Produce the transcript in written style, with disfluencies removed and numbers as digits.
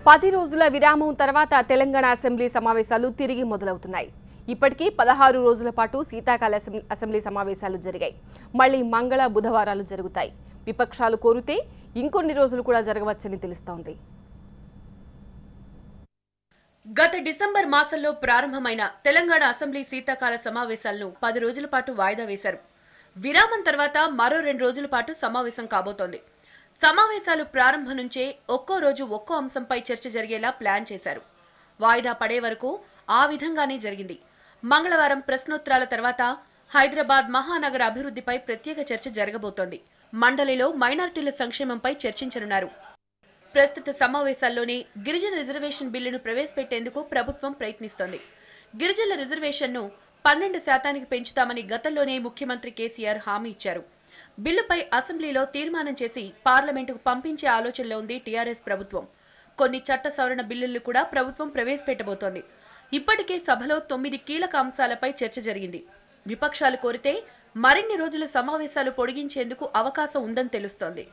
10 రోజుల విరామం తర్వాత తెలంగాణ అసెంబ్లీ సమావేశాలు తిరిగి మొదలవుతున్నాయి. ఇప్పటికీ 16 రోజుల పాటు శీతాకాల అసెంబ్లీ సమావేశాలు జరిగాయి. మళ్ళీ మంగళ బుధవారాలు జరుగుతాయి. విపక్షాలు కోరితే ఇంకొన్ని రోజులు కూడా జరగవచ్చని తెలుస్తోంది. గత డిసెంబర్ మాసంలో ప్రారంభమైన తెలంగాణ అసెంబ్లీ శీతాకాల సమావేశాలను 10 రోజుల పాటు వాయిదా వేశారు. విరామం తర్వాత మరో 2 రోజుల పాటు సమావేశం కాబోతోంది. సమావేశాలు ప్రారంభం నుంచే ఒక్కో రోజు ఒక్కో అంశంపై చర్చ జరిగేలా ప్లాన్ చేశారు. వాయిదా పడే వరకు ఆ విధంగానే జరిగింది. మంగళవారం ప్రశ్నోత్తరాల తర్వాత హైదరాబాద్ మహానగర అభివృద్ధిపై ప్రత్యేక చర్చ జరగబోతోంది. మండలిలో మైనారిటీల సంక్షేమంపై చర్చించనున్నారు. ప్రస్తుత సమావేశాల్లోనే గిరిజన రిజర్వేషన్ బిల్లును ప్రవేశపెట్టేందుకు ప్రభుత్వం ప్రయత్నిస్తోంది. గిరిజనుల రిజర్వేషన్ను 12% పెంచుతామని గతంలోనే ముఖ్యమంత్రి కేసీఆర్ హామీ ఇచ్చారు. బిల్లుపై అసెంబ్లీలో తీర్మానం చేసి పార్లమెంటుకు పంపించే ఆలోచనలో ఉంది టీఆర్ఎస్ ప్రభుత్వం. కొన్ని చట్ట సవరణ బిల్లులు కూడా ప్రభుత్వం ప్రవేశపెట్టబోతోంది. ఇప్పటికే సభలో 9 కీలక అంశాలపై చర్చ జరిగింది. విపక్షాలు కోరితే మరిన్ని రోజుల సమావేశాలు పొడిగించేందుకు అవకాశం ఉందని తెలుస్తోంది.